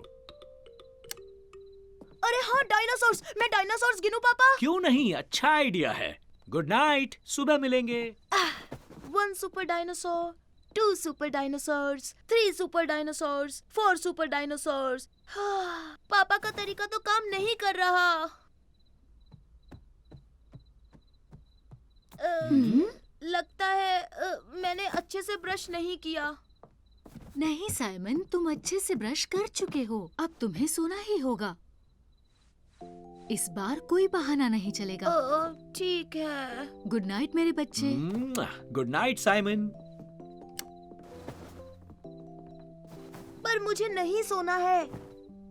अरे हाँ, डायनासोर्स। मैं डायनासोर्स गिनूं पापा? क्यों नहीं, अच्छा आइडिया है। गुड नाइट, सुबह मिलेंगे। 1 super dinosaur, 2 super dinosaurs, 3 super dinosaurs, 4 super dinosaurs. पापा का तरीका तो काम नहीं कर रहा। लगता है मैंने अच्छे से ब्रश नहीं किया। नहीं साइमन, तुम अच्छे से ब्रश कर चुके हो, अब तुम्हें सोना ही होगा। इस बार कोई बहाना नहीं चलेगा। ठीक है। गुड नाइट मेरे बच्चे। Good night Simon. पर मुझे नहीं सोना है।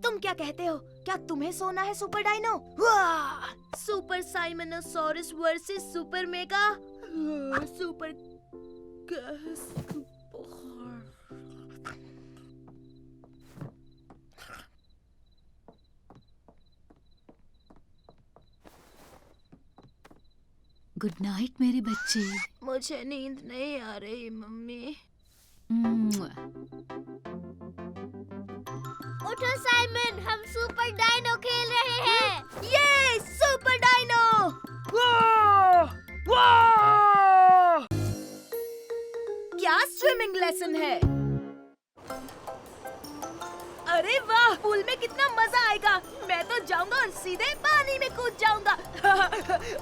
तुम क्या कहते हो? क्या तुम्हें सोना है सुपर डायनो? वाह! Super Simonosaurus versus super mega super good night मेरे बच्चे। मुझे नींद नहीं आ रही मम्मी। उठो साइमन, हम सुपर डायनो खेल रहे हैं। ये सुपर डायनो! क्या स्विमिंग लेसन है? अरे वाह, पूल में कितना मजा आएगा। मैं तो जाऊंगा और सीधे पानी में कूद जाऊंगा।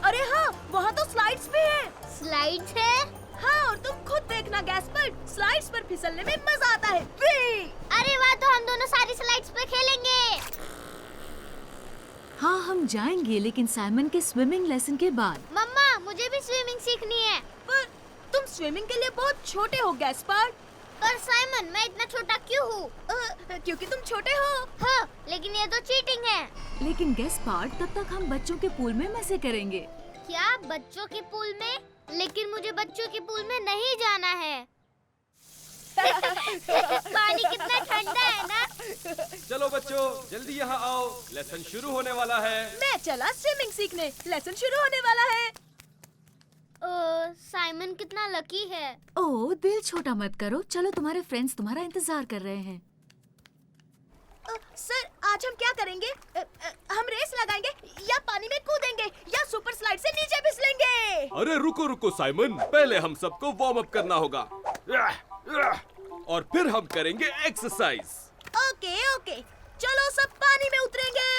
अरे हाँ, वहाँ तो स्लाइड्स भी हैं। स्लाइड्स है? हाँ, और तुम खुद देखना गैस्पर्ड, स्लाइड्स पर फिसलने में मजा आता है। वी! अरे वाह, तो हम दोनों सारी स्लाइड्स पे खेलेंगे। हाँ, हम जाएंगे, लेकिन साइमन के स्विमिंग लेसन के बाद। मम्मा, मुझे भी स्विमिंग सीखनी है। पर तुम स्विमिंग के लिए बहुत छोटे हो गैस्पर्ड। पर साइमन, मैं इतना छोटा क्यों हूँ? क्योंकि तुम छोटे हो। हाँ, लेकिन ये तो चीटिंग है। लेकिन गैस्पार्ड, तब तक हम बच्चों के पूल में मजे करेंगे। क्या बच्चों के पूल में? लेकिन मुझे बच्चों के पूल में नहीं जाना है। पानी कितना ठंडा है ना। चलो बच्चों, जल्दी यहाँ आओ, लेसन शुरू होने वाला है। मैं चला स्विमिंग सीखने, लेसन शुरू होने वाला है। साइमन कितना लकी है। ओह, दिल छोटा मत करो, चलो तुम्हारे फ्रेंड्स तुम्हारा इंतजार कर रहे हैं। सर, आज हम क्या करेंगे? हम रेस लगाएंगे या पानी में कूदेंगे या सुपर स्लाइड से नीचे फिसलेंगे? अरे रुको रुको साइमन, पहले हम सबको वार्म अप करना होगा और फिर हम करेंगे एक्सरसाइज। ओके ओके, चलो सब पानी में उतरेंगे।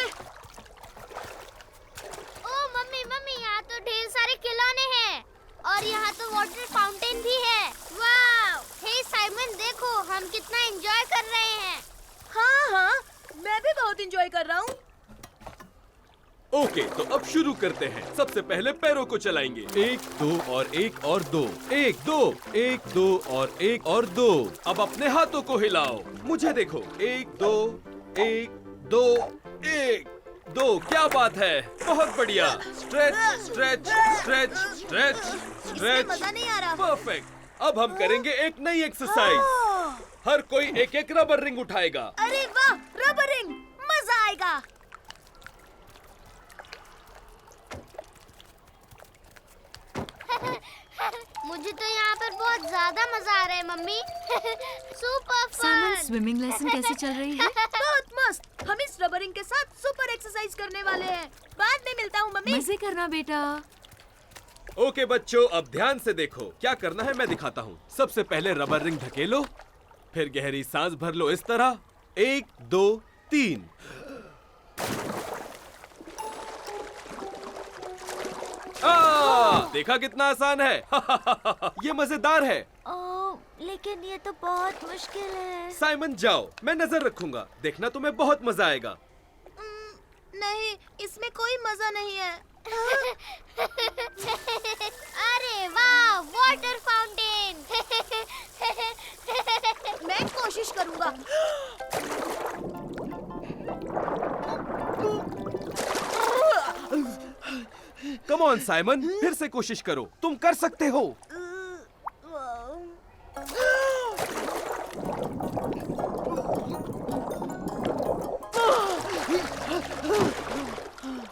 ओ मम्मी मम्मी, यहाँ तो ढेर सारे खिलौने हैं और यहाँ तो वाटर फाउंटेन भी है। वाव! हे साइमन, देखो हम कितना एंजॉय कर रहे हैं। हाँ हाँ, मैं भी बहुत एंजॉय कर रहा हूँ। ओके, तो अब शुरू करते हैं। सबसे पहले पैरों को चलाएंगे। 1 2 और 1 और 2, 1 2 1 2 और 1 और 2। अब अपने हाथों को हिलाओ, मुझे देखो। 1 2 1 2 1 2। क्या बात है, बहुत बढ़िया। स्ट्रेच स्ट्रेच स्ट्रेच स्ट्रेच इसमें स्ट्रेच। मजा नहीं आ रहा। परफेक्ट। अब हम करेंगे एक नई एक्सरसाइज। हर कोई एक एक रबर रिंग उठाएगा। अरे वाह, रबर रिंग, मजा आएगा। मुझे तो यहाँ पर बहुत ज्यादा मजा आ रहा है मम्मी। Super Simon, fun. Swimming lesson कैसे चल रही है? बहुत मस्त। हम इस रबर रिंग के साथ सुपर एक्सरसाइज करने वाले हैं। बाद में मिलता हूँ मम्मी। मजे करना बेटा। ओके बच्चों, अब ध्यान से देखो। क्या करना है मैं दिखाता हूँ। सबसे पहले रबर रिंग ढकेलो, फिर गहरी सांस भर लो इस तरह। 1 2 3। देखा कितना आसान है। ये मजेदार है। लेकिन ये तो बहुत मुश्किल है। साइमन जाओ, मैं नजर रखूंगा, देखना तुम्हें बहुत मजा आएगा। नहीं, इसमें कोई मजा नहीं है। अरे वाह, वाटर फाउंटेन। मैं कोशिश करूंगा। कम ऑन साइमन, फिर से कोशिश करो, तुम कर सकते हो।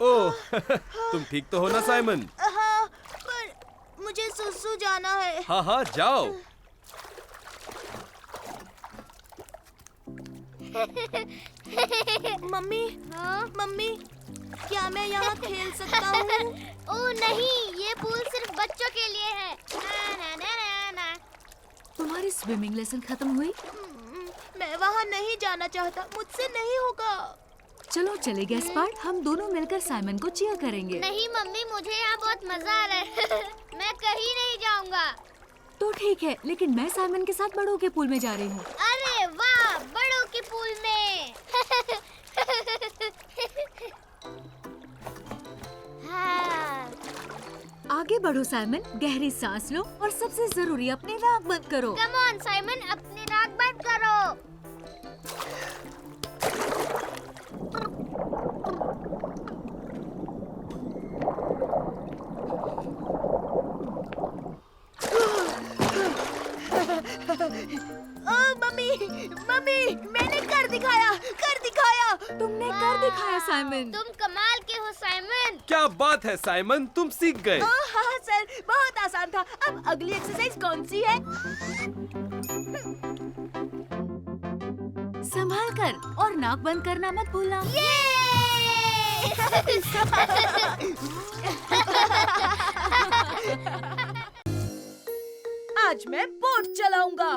ओह, तुम ठीक तो हो ना साइमन? हाँ, पर मुझे सुसु जाना है। हाँ हाँ, जाओ। मम्मी, हाँ? मम्मी, क्या मैं यहाँ खेल सकता हूँ? ओह नहीं, ये पूल सिर्फ बच्चों के लिए है। ना ना ना ना ना। तुम्हारी स्विमिंग लेसन खत्म हुई? मैं वहाँ नहीं जाना चाहता, मुझसे नहीं होगा। चलो चले गैस्पार्ड, हम दोनों मिलकर साइमन को चीयर करेंगे। नहीं मम्मी, मुझे यहाँ बहुत मजा आ रहा है। मैं कहीं नहीं जाऊँगा। तो ठीक है, लेकिन मैं साइमन के साथ बड़ों के पूल में जा रही हूँ। अरे वाह, बड़ों के पूल में। हाँ। आगे बढ़ो साइमन, गहरी सांस लो और सबसे जरूरी अपनी नाक बंद करो। कम ऑन साइमन, अपनी नाक बंद करो। ओ मम्मी, मम्मी, मैंने कर दिखाया, कर दिखाया। तुमने कर दिखाया साइमन। तुम कमाल के हो साइमन। क्या बात है साइमन, तुम सीख गए। ओह हाँ सर, बहुत आसान था। अब अगली एक्सरसाइज कौन सी है? संभाल कर और नाक बंद करना मत भूलना। आज मैं बोट चलाऊंगा।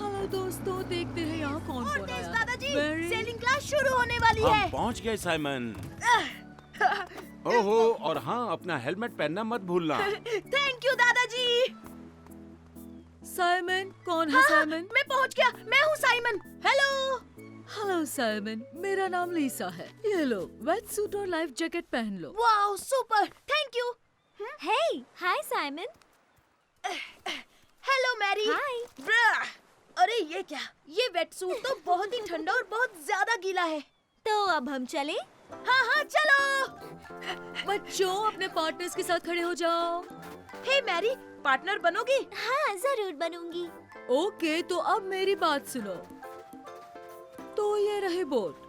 हेलो दोस्तों, देखते हैं यहाँ कौन और कौन तेज आया। दादाजी, Very- सेलिंग क्लास शुरू होने वाली हम है। पहुंच गए साइमन। ओहो, और हाँ, अपना हेलमेट पहनना मत भूलना। थैंक यू साइमन, कौन है साइमन? मैं पहुंच गया, मैं हूँ साइमन। हेलो। हेलो साइमन, मेरा नाम लीसा है। ये लो, वेट सूट और लाइफ जैकेट पहन लो। Wow, super, thank you. Hey, hi Simon. Hello Mary. Hi. ब्रा, अरे ये क्या? ये वेट सूट तो बहुत ही ठंडा और बहुत ज्यादा गीला है। तो अब हम चले? हाँ हाँ चलो। बच्चों, अपने पार्टनर्स के साथ खड़े हो जाओ। हे मैरी, पार्टनर बनोगी? हाँ, जरूर बनूंगी। ओके, तो अब मेरी बात सुनो। तो ये रहे बोट।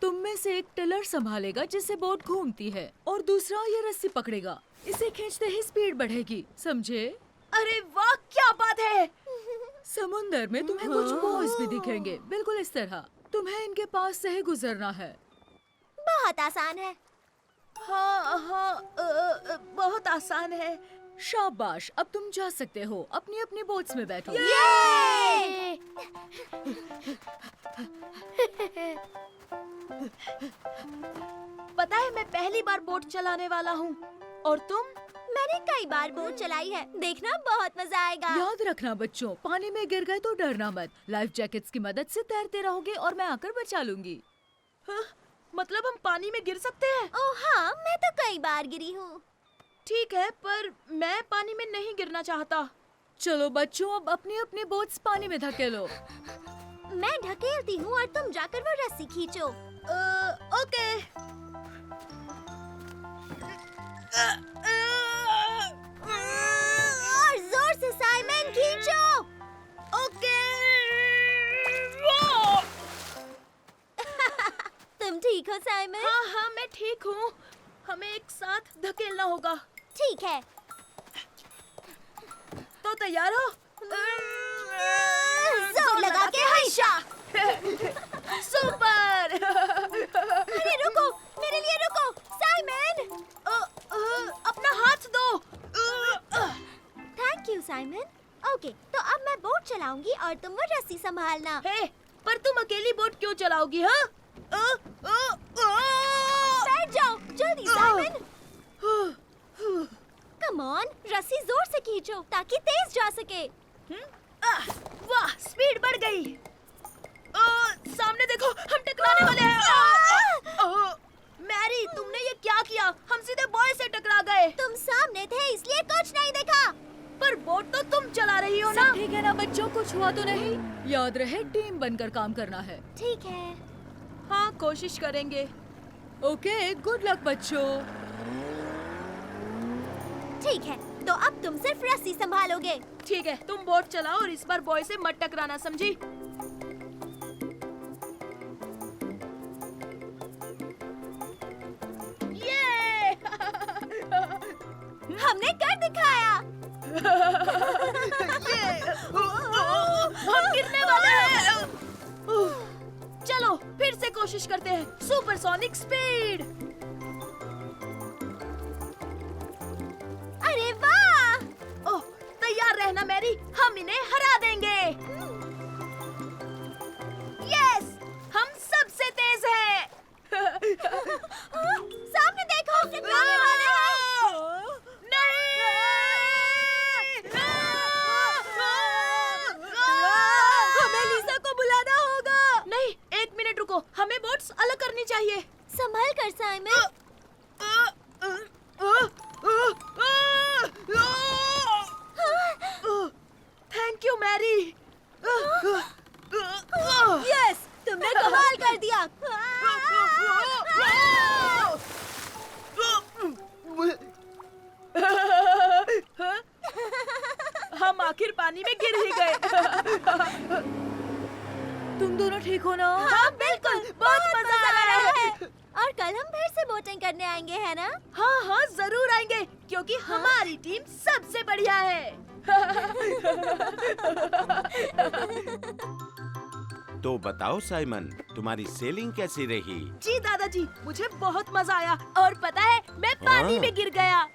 तुम में से एक टिलर संभालेगा जिससे बोट घूमती है, और दूसरा ये रस्सी पकड़ेगा। इसे खींचते ही स्पीड बढ़ेगी, समझे? अरे वाह, क्या बात है। समुंदर में तुम्हें कुछ बॉयज भी दिखेंगे, बिल्कुल इस तरह। तुम्हें इनके पास से ही गुजरना है। बहुत आसान है। हाँ हाँ, बहुत आसान है। शाबाश, अब तुम जा सकते हो। अपनी अपनी बोट्स में बैठो। ये! पता है, मैं पहली बार बोट चलाने वाला हूँ। और तुम? मैंने कई बार बोट चलाई है। देखना, बहुत मजा आएगा। याद रखना बच्चों, पानी में गिर गए तो डरना मत। लाइफ जैकेट्स की मदद से तैरते रहोगे और मैं आकर बचा लूंगी। हाँ, मतलब हम पानी में गिर सकते हैं? ओह हाँ, मैं तो कई बार गिरी हूँ। ठीक है, पर मैं पानी में नहीं गिरना चाहता। चलो बच्चों, अब अपनी अपनी बोट्स पानी में धकेलो। मैं ढकेलती हूँ और तुम जाकर वो रस्सी खींचो। ओके। और जोर से साइमन, खींचो। ओके। तुम ठीक हो साइमन? हाँ हाँ, मैं ठीक हूँ। हमें एक साथ धकेलना होगा। ठीक है। तो तैयार हो? जोर लगा के हंसा। सुपर। अरे रुको, मेरे लिए रुको। साइमन, अपना हाथ दो। Thank you Simon. ओके, तो अब मैं बोट चलाऊंगी और तुम वो रस्सी संभालना। हे, पर तुम अकेली बोट क्यों चलाओगी? हाँ? बैठ जाओ, जल्दी साइमन। कम ऑन, रस्सी जोर से खींचो ताकि तेज जा सके। वाह, स्पीड बढ़ गई। सामने देखो, हम टकराने वाले हैं। मैरी, तुमने ये क्या किया? हम सीधे बॉय से टकरा गए। तुम सामने थे इसलिए कुछ नहीं देखा। पर बोट तो तुम चला रही हो ना? सब ठीक है ना बच्चों, कुछ हुआ तो नहीं? याद रहे, टीम बनकर काम करना है। ठीक है। हाँ, कोशिश करेंगे। ओके, गुड लक बच्चों। ठीक है, तो अब तुम सिर्फ रस्सी संभालोगे। ठीक है, तुम बोट चलाओ और इस बार बॉय से मत टकराना, समझी? ये! हमने कर दिखाया। हम गिरने वाले हैं। चलो, फिर से कोशिश करते हैं। Supersonic speed. अरे वाह! ओह, तैयार रहना मैरी, हम इन्हें हरा देंगे। यस, हम सबसे तेज हैं। सामने देखो, टकराने वाले हैं। हमें लीसा को बुलाना होगा। नहीं, 1 मिनट रुको, हमें बोट्स अलग करनी चाहिए। संभल कर Simon. Thank you Mary. Yes, तुमने कमाल कर दिया। हम आखिर पानी में गिर ही गए। तुम दोनों ठीक हो ना? हाँ बिल्कुल, बहुत मजा आ रहा है। और कल हम फिर से बोटिंग करने आएंगे, है ना? हाँ हाँ, जरूर आएंगे, क्योंकि हमारी टीम सबसे बढ़िया है। तो बताओ साइमन, तुम्हारी सेलिंग कैसी रही? जी दादाजी, मुझे बहुत मजा आया। और पता है, मैं पानी हाँ। में गिर गया।